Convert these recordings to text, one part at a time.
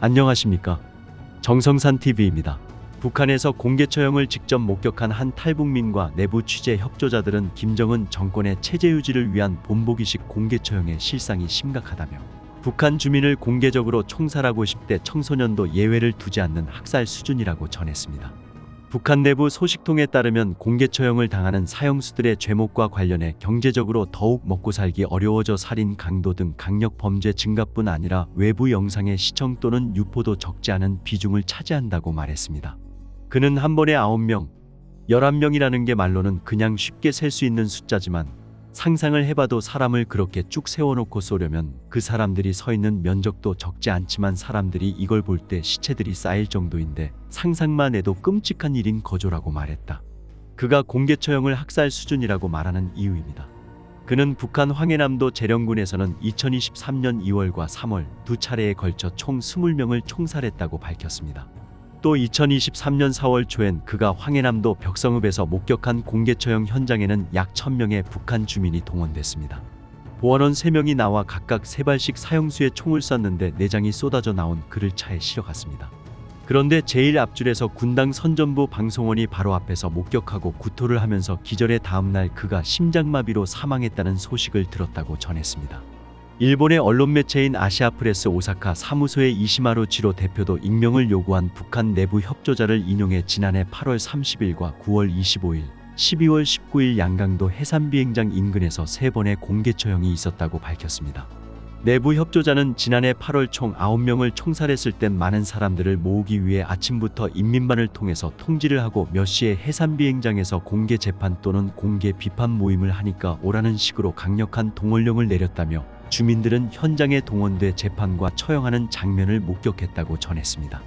안녕하십니까. 정성산TV입니다. 북한에서 공개 처형을 직접 목격한 한 탈북민과 내부 취재 협조자들은 김정은 정권의 체제 유지를 위한 본보기식 공개 처형의 실상이 심각하다며 북한 주민을 공개적으로 총살하고 10대 청소년도 예외를 두지 않는 학살 수준이라고 전했습니다. 북한 내부 소식통에 따르면 공개 처형을 당하는 사형수들의 죄목과 관련해 경제적으로 더욱 먹고 살기 어려워져 살인, 강도 등 강력 범죄 증가뿐 아니라 외부 영상의 시청 또는 유포도 적지 않은 비중을 차지한다고 말했습니다. 그는 한 번에 9명, 11명이라는 게 말로는 그냥 쉽게 셀 수 있는 숫자지만 상상을 해봐도 사람을 그렇게 쭉 세워놓고 쏘려면 그 사람들이 서 있는 면적도 적지 않지만 사람들이 이걸 볼 때 시체들이 쌓일 정도인데 상상만 해도 끔찍한 일인 거조라고 말했다. 그가 공개 처형을 학살 수준이라고 말하는 이유입니다. 그는 북한 황해남도 재령군에서는 2023년 2월과 3월 두 차례에 걸쳐 총 20명을 총살했다고 밝혔습니다. 또 2023년 4월 초엔 그가 황해남도 벽성읍에서 목격한 공개 처형 현장에는 약 1000명의 북한 주민이 동원됐습니다. 보안원 3명이 나와 각각 3발씩 사형수에 총을 쐈는데 내장이 쏟아져 나온 그를 차에 실어갔습니다. 그런데 제일 앞줄에서 군당 선전부 방송원이 바로 앞에서 목격하고 구토를 하면서 기절의 다음날 그가 심장마비로 사망했다는 소식을 들었다고 전했습니다. 일본의 언론 매체인 아시아프레스 오사카 사무소의 이시마루 지로 대표도 익명을 요구한 북한 내부 협조자를 인용해 지난해 8월 30일과 9월 25일, 12월 19일 양강도 해산비행장 인근에서 3번의 공개 처형이 있었다고 밝혔습니다. 내부 협조자는 지난해 8월 총 9명을 총살했을 땐 많은 사람들을 모으기 위해 아침부터 인민반을 통해서 통지를 하고 몇 시에 해산비행장에서 공개 재판 또는 공개 비판 모임을 하니까 오라는 식으로 강력한 동원령을 내렸다며 주민들은 현장에 동원돼 재판과 처형하는 장면을 목격했다고 전했습니다.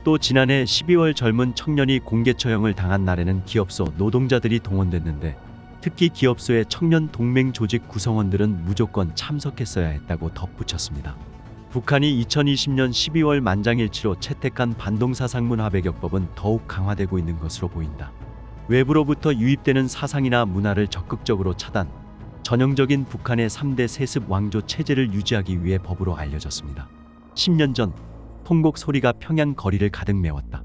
또 지난해 12월 젊은 청년이 공개 처형을 당한 날에는 기업소 노동자들이 동원됐는데 특히 기업소의 청년 동맹 조직 구성원들은 무조건 참석했어야 했다고 덧붙였습니다. 북한이 2020년 12월 만장일치로 채택한 반동사상문 화백역법은 더욱 강화되고 있는 것으로 보인다. 외부로부터 유입되는 사상이나 문화를 적극적으로 차단, 전형적인 북한의 3대 세습 왕조 체제를 유지하기 위해 법으로 알려졌습니다. 10년 전 통곡 소리가 평양 거리를 가득 메웠다.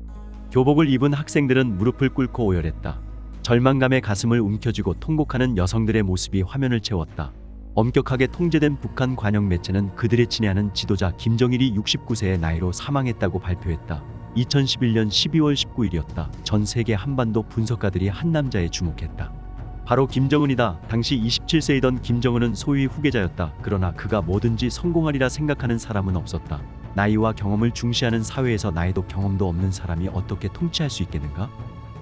교복을 입은 학생들은 무릎을 꿇고 오열했다. 절망감에 가슴을 움켜쥐고 통곡하는 여성들의 모습이 화면을 채웠다. 엄격하게 통제된 북한 관영 매체는 그들의 친애하는 지도자 김정일이 69세의 나이로 사망했다고 발표했다. 2011년 12월 19일이었다. 전 세계 한반도 분석가들이 한 남자에 주목했다. 바로 김정은이다. 당시 27세이던 김정은은 소위 후계자였다. 그러나 그가 뭐든지 성공하리라 생각하는 사람은 없었다. 나이와 경험을 중시하는 사회에서 나이도 경험도 없는 사람이 어떻게 통치할 수 있겠는가?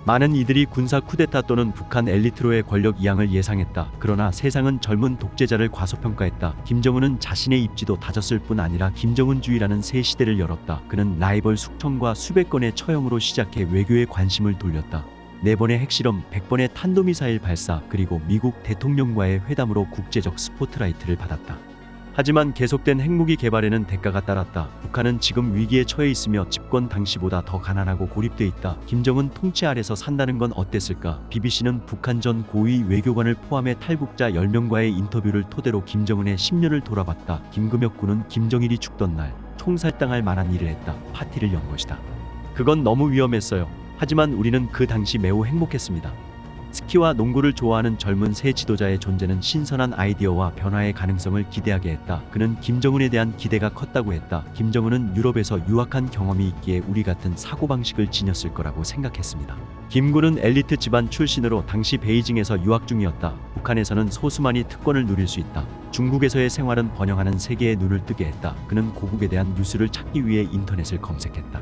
많은 이들이 군사 쿠데타 또는 북한 엘리트로의 권력 이양을 예상했다. 그러나 세상은 젊은 독재자를 과소평가했다. 김정은은 자신의 입지도 다졌을 뿐 아니라 김정은주의라는 새 시대를 열었다. 그는 라이벌 숙청과 수백 건의 처형으로 시작해 외교에 관심을 돌렸다. 4번의 핵실험, 100번의 탄도미사일 발사, 그리고 미국 대통령과의 회담으로 국제적 스포트라이트를 받았다. 하지만 계속된 핵무기 개발에는 대가가 따랐다. 북한은 지금 위기에 처해 있으며 집권 당시보다 더 가난하고 고립돼 있다. 김정은 통치 아래서 산다는 건 어땠을까? BBC는 북한 전 고위 외교관을 포함해 탈북자 10명과의 인터뷰를 토대로 김정은의 10년을 돌아봤다. 김금혁 군은 김정일이 죽던 날 총살당할 만한 일을 했다. 파티를 연 것이다. 그건 너무 위험했어요. 하지만 우리는 그 당시 매우 행복했습니다. 스키와 농구를 좋아하는 젊은 새 지도자의 존재는 신선한 아이디어와 변화의 가능성을 기대하게 했다. 그는 김정은에 대한 기대가 컸다고 했다. 김정은은 유럽에서 유학한 경험이 있기에 우리 같은 사고방식을 지녔을 거라고 생각했습니다. 김군은 엘리트 집안 출신으로 당시 베이징에서 유학 중이었다. 북한에서는 소수만이 특권을 누릴 수 있다. 중국에서의 생활은 번영하는 세계의 눈을 뜨게 했다. 그는 고국에 대한 뉴스를 찾기 위해 인터넷을 검색했다.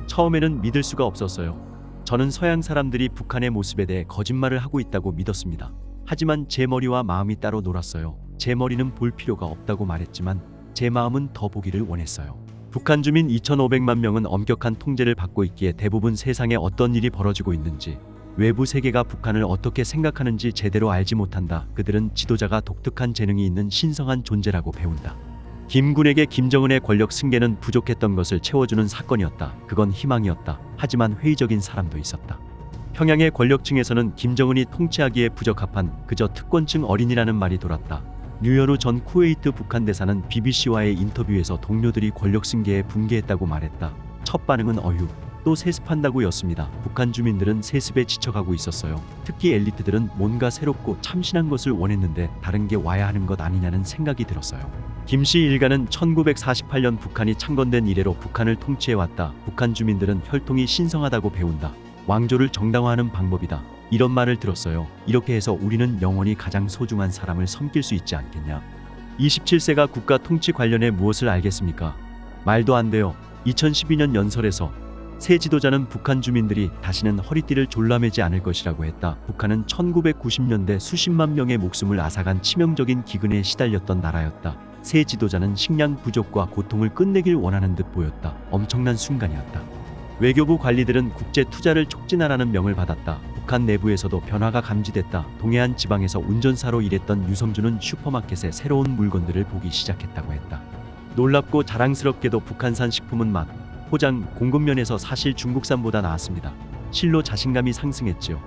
처음에는 믿을 수가 없었어요. 저는 서양 사람들이 북한의 모습에 대해 거짓말을 하고 있다고 믿었습니다. 하지만 제 머리와 마음이 따로 놀았어요. 제 머리는 볼 필요가 없다고 말했지만 제 마음은 더 보기를 원했어요. 북한 주민 2,500만 명은 엄격한 통제를 받고 있기에 대부분 세상에 어떤 일이 벌어지고 있는지, 외부 세계가 북한을 어떻게 생각하는지 제대로 알지 못한다. 그들은 지도자가 독특한 재능이 있는 신성한 존재라고 배운다. 김군에게 김정은의 권력 승계는 부족했던 것을 채워주는 사건이었다. 그건 희망이었다. 하지만 회의적인 사람도 있었다. 평양의 권력층에서는 김정은이 통치하기에 부적합한 그저 특권층 어린이라는 말이 돌았다. 류현우 전 쿠웨이트 북한 대사는 BBC와의 인터뷰에서 동료들이 권력 승계에 분개했다고 말했다. 첫 반응은 어휴, 또 세습한다고 였습니다. 북한 주민들은 세습에 지쳐가고 있었어요. 특히 엘리트들은 뭔가 새롭고 참신한 것을 원했는데 다른 게 와야 하는 것 아니냐는 생각이 들었어요. 김씨 일가는 1948년 북한이 창건된 이래로 북한을 통치해왔다. 북한 주민들은 혈통이 신성하다고 배운다. 왕조를 정당화하는 방법이다. 이런 말을 들었어요. 이렇게 해서 우리는 영원히 가장 소중한 사람을 섬길 수 있지 않겠냐. 27세가 국가 통치 관련해 무엇을 알겠습니까? 말도 안 돼요. 2012년 연설에서 새 지도자는 북한 주민들이 다시는 허리띠를 졸라매지 않을 것이라고 했다. 북한은 1990년대 수십만 명의 목숨을 앗아간 치명적인 기근에 시달렸던 나라였다. 새 지도자는 식량 부족과 고통을 끝내길 원하는 듯 보였다. 엄청난 순간이었다. 외교부 관리들은 국제 투자를 촉진하라는 명을 받았다. 북한 내부에서도 변화가 감지됐다. 동해안 지방에서 운전사로 일했던 유성준은 슈퍼마켓에 새로운 물건들을 보기 시작했다고 했다. 놀랍고 자랑스럽게도 북한산 식품은 맛, 포장, 공급면에서 사실 중국산보다 나았습니다. 실로 자신감이 상승했지요.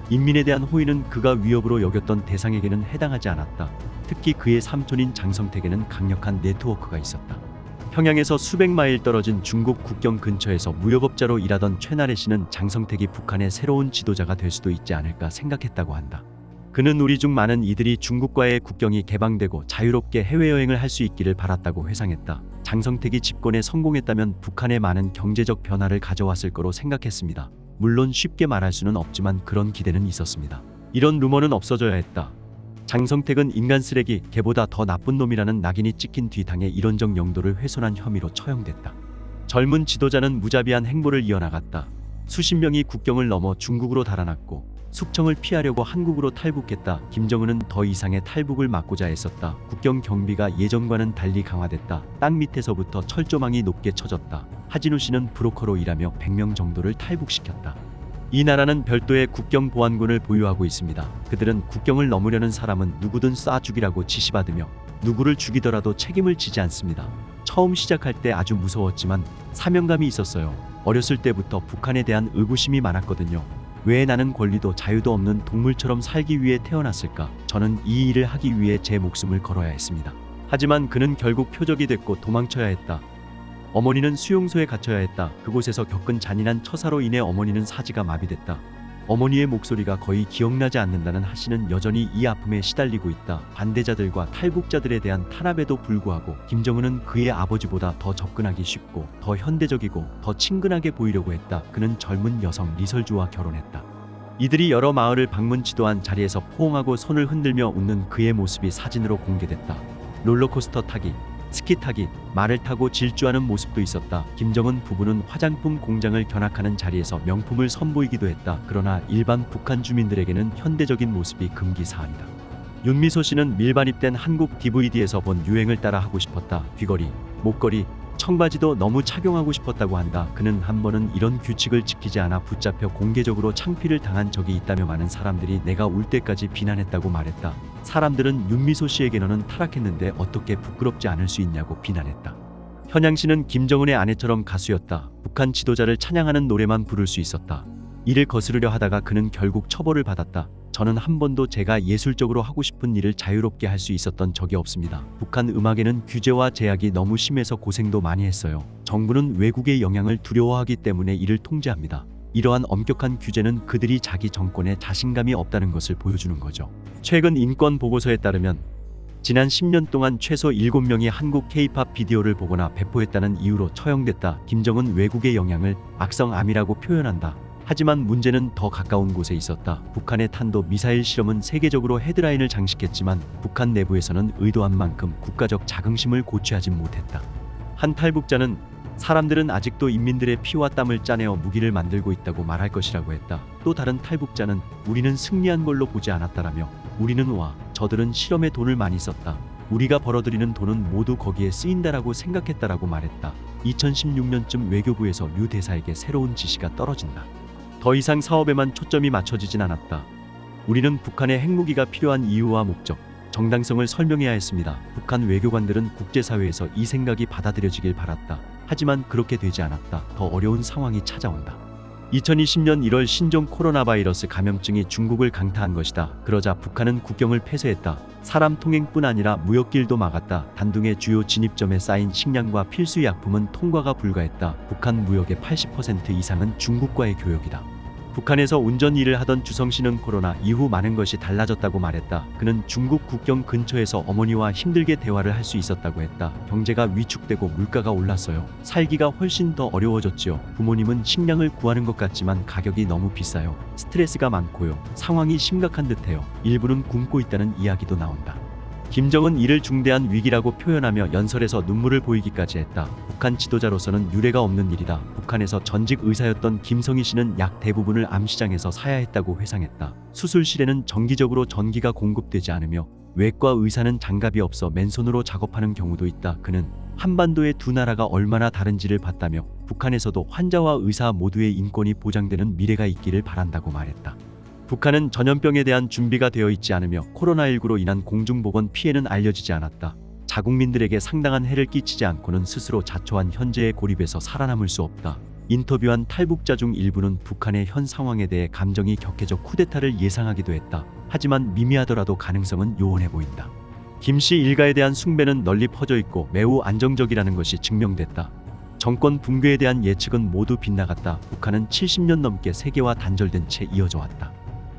인민에 대한 호의는 그가 위협으로 여겼던 대상에게는 해당하지 않았다. 특히 그의 삼촌인 장성택에는 강력한 네트워크가 있었다. 평양에서 수백 마일 떨어진 중국 국경 근처에서 무역업자로 일하던 최나래 씨는 장성택이 북한의 새로운 지도자가 될 수도 있지 않을까 생각했다고 한다. 그는 우리 중 많은 이들이 중국과의 국경이 개방되고 자유롭게 해외여행을 할 수 있기를 바랐다고 회상했다. 장성택이 집권에 성공했다면 북한에 많은 경제적 변화를 가져왔을 거로 생각했습니다. 물론 쉽게 말할 수는 없지만 그런 기대는 있었습니다. 이런 루머는 없어져야 했다. 장성택은 인간 쓰레기, 개보다 더 나쁜 놈이라는 낙인이 찍힌 뒤 당의 이론적 영도를 훼손한 혐의로 처형됐다. 젊은 지도자는 무자비한 행보를 이어나갔다. 수십 명이 국경을 넘어 중국으로 달아났고 숙청을 피하려고 한국으로 탈북했다. 김정은은 더 이상의 탈북을 막고자 했었다. 국경 경비가 예전과는 달리 강화됐다. 땅 밑에서부터 철조망이 높게 쳐졌다. 하진우 씨는 브로커로 일하며 100명 정도를 탈북시켰다. 이 나라는 별도의 국경 보안군을 보유하고 있습니다. 그들은 국경을 넘으려는 사람은 누구든 쏴 죽이라고 지시받으며 누구를 죽이더라도 책임을 지지 않습니다. 처음 시작할 때 아주 무서웠지만 사명감이 있었어요. 어렸을 때부터 북한에 대한 의구심이 많았거든요. 왜 나는 권리도 자유도 없는 동물처럼 살기 위해 태어났을까? 저는 이 일을 하기 위해 제 목숨을 걸어야 했습니다. 하지만 그는 결국 표적이 됐고 도망쳐야 했다. 어머니는 수용소에 갇혀야 했다. 그곳에서 겪은 잔인한 처사로 인해 어머니는 사지가 마비됐다. 어머니의 목소리가 거의 기억나지 않는다는 하씨는 여전히 이 아픔에 시달리고 있다. 반대자들과 탈북자들에 대한 탄압에도 불구하고 김정은은 그의 아버지보다 더 접근하기 쉽고 더 현대적이고 더 친근하게 보이려고 했다. 그는 젊은 여성 리설주와 결혼했다. 이들이 여러 마을을 방문 지도한 자리에서 포옹하고 손을 흔들며 웃는 그의 모습이 사진으로 공개됐다. 롤러코스터 타기, 스키 타기, 말을 타고 질주하는 모습도 있었다. 김정은 부부는 화장품 공장을 견학하는 자리에서 명품을 선보이기도 했다. 그러나 일반 북한 주민들에게는 현대적인 모습이 금기 사안이다. 윤미소 씨는 밀반입된 한국 DVD에서 본 유행을 따라 하고 싶었다. 귀걸이, 목걸이, 청바지도 너무 착용하고 싶었다고 한다. 그는 한 번은 이런 규칙을 지키지 않아 붙잡혀 공개적으로 창피를 당한 적이 있다며 많은 사람들이 내가 울 때까지 비난했다고 말했다. 사람들은 윤미소 씨에게 너는 타락했는데 어떻게 부끄럽지 않을 수 있냐고 비난했다. 현양 씨는 김정은의 아내처럼 가수였다. 북한 지도자를 찬양하는 노래만 부를 수 있었다. 이를 거스르려 하다가 그는 결국 처벌을 받았다. 저는 한 번도 제가 예술적으로 하고 싶은 일을 자유롭게 할 수 있었던 적이 없습니다. 북한 음악에는 규제와 제약이 너무 심해서 고생도 많이 했어요. 정부는 외국의 영향을 두려워하기 때문에 이를 통제합니다. 이러한 엄격한 규제는 그들이 자기 정권에 자신감이 없다는 것을 보여주는 거죠. 최근 인권 보고서에 따르면 지난 10년 동안 최소 7명이 한국 K-팝 비디오를 보거나 배포했다는 이유로 처형됐다. 김정은 외국의 영향을 악성암이라고 표현한다. 하지만 문제는 더 가까운 곳에 있었다. 북한의 탄도 미사일 실험은 세계적으로 헤드라인을 장식했지만 북한 내부에서는 의도한 만큼 국가적 자긍심을 고취하진 못했다. 한 탈북자는 사람들은 아직도 인민들의 피와 땀을 짜내어 무기를 만들고 있다고 말할 것이라고 했다. 또 다른 탈북자는 우리는 승리한 걸로 보지 않았다라며 우리는 저들은 실험에 돈을 많이 썼다. 우리가 벌어들이는 돈은 모두 거기에 쓰인다라고 생각했다라고 말했다. 2016년쯤 외교부에서 류 대사에게 새로운 지시가 떨어진다. 더 이상 사업에만 초점이 맞춰지진 않았다. 우리는 북한의 핵무기가 필요한 이유와 목적, 정당성을 설명해야 했습니다. 북한 외교관들은 국제사회에서 이 생각이 받아들여지길 바랐다. 하지만 그렇게 되지 않았다. 더 어려운 상황이 찾아온다. 2020년 1월 신종 코로나 바이러스 감염증이 중국을 강타한 것이다. 그러자 북한은 국경을 폐쇄했다. 사람 통행뿐 아니라 무역길도 막았다. 단둥의 주요 진입점에 쌓인 식량과 필수 약품은 통과가 불가했다. 북한 무역의 80% 이상은 중국과의 교역이다. 북한에서 운전 일을 하던 주성씨는 코로나 이후 많은 것이 달라졌다고 말했다. 그는 중국 국경 근처에서 어머니와 힘들게 대화를 할 수 있었다고 했다. 경제가 위축되고 물가가 올랐어요. 살기가 훨씬 더 어려워졌지요. 부모님은 식량을 구하는 것 같지만 가격이 너무 비싸요. 스트레스가 많고요. 상황이 심각한 듯해요. 일부는 굶고 있다는 이야기도 나온다. 김정은 이를 중대한 위기라고 표현하며 연설에서 눈물을 보이기까지 했다. 북한 지도자로서는 유례가 없는 일이다. 북한에서 전직 의사였던 김성희 씨는 약 대부분을 암시장에서 사야 했다고 회상했다. 수술실에는 정기적으로 전기가 공급되지 않으며 외과 의사는 장갑이 없어 맨손으로 작업하는 경우도 있다. 그는 한반도의 두 나라가 얼마나 다른지를 봤다며 북한에서도 환자와 의사 모두의 인권이 보장되는 미래가 있기를 바란다고 말했다. 북한은 전염병에 대한 준비가 되어 있지 않으며 코로나19로 인한 공중보건 피해는 알려지지 않았다. 자국민들에게 상당한 해를 끼치지 않고는 스스로 자초한 현재의 고립에서 살아남을 수 없다. 인터뷰한 탈북자 중 일부는 북한의 현 상황에 대해 감정이 격해져 쿠데타를 예상하기도 했다. 하지만 미미하더라도 가능성은 요원해 보인다. 김씨 일가에 대한 숭배는 널리 퍼져 있고 매우 안정적이라는 것이 증명됐다. 정권 붕괴에 대한 예측은 모두 빗나갔다. 북한은 70년 넘게 세계와 단절된 채 이어져 왔다.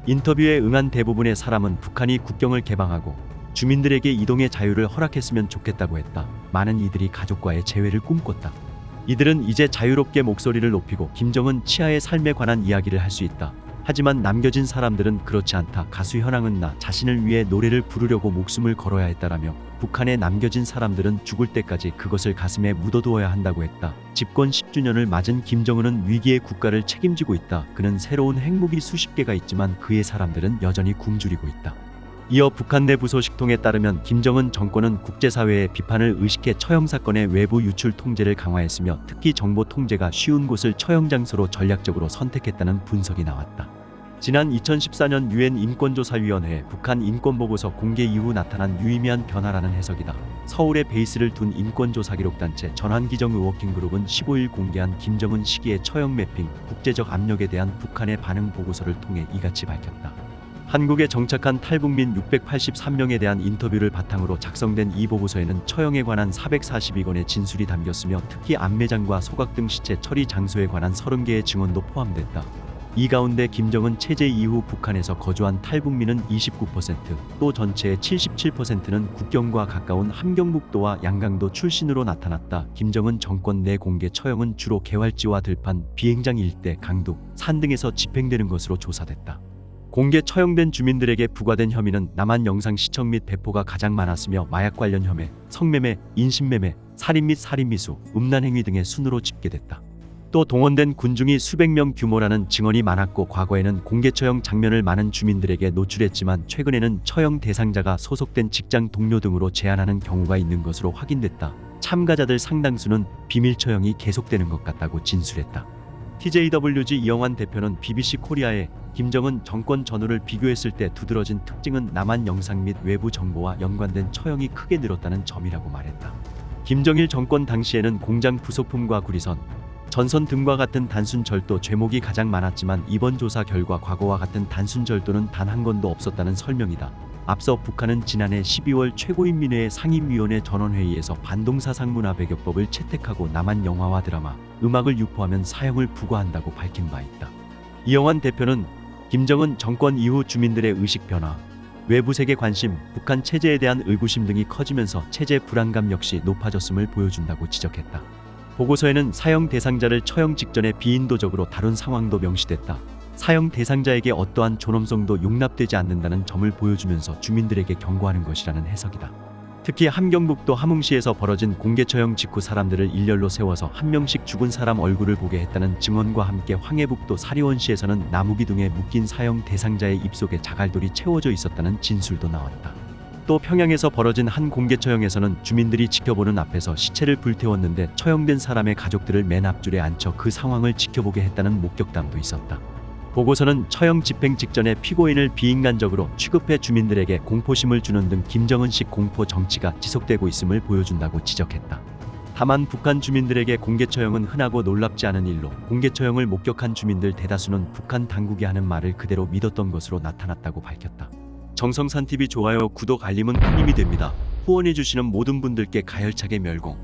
인터뷰에 응한 대부분의 사람은 북한이 국경을 개방하고 주민들에게 이동의 자유를 허락했으면 좋겠다고 했다. 많은 이들이 가족과의 재회를 꿈꿨다. 이들은 이제 자유롭게 목소리를 높이고 김정은 치하의 삶에 관한 이야기를 할 수 있다. 하지만 남겨진 사람들은 그렇지 않다. 가수 현황은 나 자신을 위해 노래를 부르려고 목숨을 걸어야 했다라며 북한에 남겨진 사람들은 죽을 때까지 그것을 가슴에 묻어두어야 한다고 했다. 집권 10주년을 맞은 김정은은 위기의 국가를 책임지고 있다. 그는 새로운 핵무기 수십 개가 있지만 그의 사람들은 여전히 굶주리고 있다. 이어 북한 내부 소식통에 따르면 김정은 정권은 국제사회의 비판을 의식해 처형 사건의 외부 유출 통제를 강화했으며 특히 정보 통제가 쉬운 곳을 처형 장소로 전략적으로 선택했다는 분석이 나왔다. 지난 2014년 유엔 인권조사위원회 북한 인권보고서 공개 이후 나타난 유의미한 변화라는 해석이다. 서울에 베이스를 둔 인권조사 기록단체 전환기정 워킹그룹은 15일 공개한 김정은 시기의 처형 매핑, 국제적 압력에 대한 북한의 반응 보고서를 통해 이같이 밝혔다. 한국에 정착한 탈북민 683명에 대한 인터뷰를 바탕으로 작성된 이 보고서에는 처형에 관한 442건의 진술이 담겼으며 특히 안매장과 소각 등 시체 처리 장소에 관한 30개의 증언도 포함됐다. 이 가운데 김정은 체제 이후 북한에서 거주한 탈북민은 29%, 또 전체의 77%는 국경과 가까운 함경북도와 양강도 출신으로 나타났다. 김정은 정권 내 공개 처형은 주로 개활지와 들판, 비행장 일대, 강둑, 산 등에서 집행되는 것으로 조사됐다. 공개 처형된 주민들에게 부과된 혐의는 남한 영상 시청 및 배포가 가장 많았으며 마약 관련 혐의, 성매매, 인신매매, 살인 및 살인미수, 음란행위 등의 순으로 집계됐다. 또 동원된 군중이 수백 명 규모라는 증언이 많았고 과거에는 공개 처형 장면을 많은 주민들에게 노출했지만 최근에는 처형 대상자가 소속된 직장 동료 등으로 제한하는 경우가 있는 것으로 확인됐다. 참가자들 상당수는 비밀 처형이 계속되는 것 같다고 진술했다. TJWG 이영환 대표는 BBC 코리아에 김정은 정권 전후를 비교했을 때 두드러진 특징은 남한 영상 및 외부 정보와 연관된 처형이 크게 늘었다는 점이라고 말했다. 김정일 정권 당시에는 공장 부속품과 구리선, 전선 등과 같은 단순 절도 죄목이 가장 많았지만 이번 조사 결과 과거와 같은 단순 절도는 단 한 건도 없었다는 설명이다. 앞서 북한은 지난해 12월 최고인민회의 상임위원회 전원회의에서 반동사상문화배격법을 채택하고 남한 영화와 드라마, 음악을 유포하면 사형을 부과한다고 밝힌 바 있다. 이영환 대표는 김정은 정권 이후 주민들의 의식 변화, 외부 세계 관심, 북한 체제에 대한 의구심 등이 커지면서 체제 불안감 역시 높아졌음을 보여준다고 지적했다. 보고서에는 사형 대상자를 처형 직전에 비인도적으로 다룬 상황도 명시됐다. 사형 대상자에게 어떠한 존엄성도 용납되지 않는다는 점을 보여주면서 주민들에게 경고하는 것이라는 해석이다. 특히 함경북도 함흥시에서 벌어진 공개 처형 직후 사람들을 일렬로 세워서 한 명씩 죽은 사람 얼굴을 보게 했다는 증언과 함께 황해북도 사리원시에서는 나무기둥에 묶인 사형 대상자의 입속에 자갈돌이 채워져 있었다는 진술도 나왔다. 또 평양에서 벌어진 한 공개 처형에서는 주민들이 지켜보는 앞에서 시체를 불태웠는데 처형된 사람의 가족들을 맨 앞줄에 앉혀 그 상황을 지켜보게 했다는 목격담도 있었다. 보고서는 처형 집행 직전에 피고인을 비인간적으로 취급해 주민들에게 공포심을 주는 등 김정은식 공포 정치가 지속되고 있음을 보여준다고 지적했다. 다만 북한 주민들에게 공개 처형은 흔하고 놀랍지 않은 일로 공개 처형을 목격한 주민들 대다수는 북한 당국이 하는 말을 그대로 믿었던 것으로 나타났다고 밝혔다. 정성산 TV 좋아요, 구독, 알림은 큰 힘이 됩니다. 후원해주시는 모든 분들께 가열차게 멸공.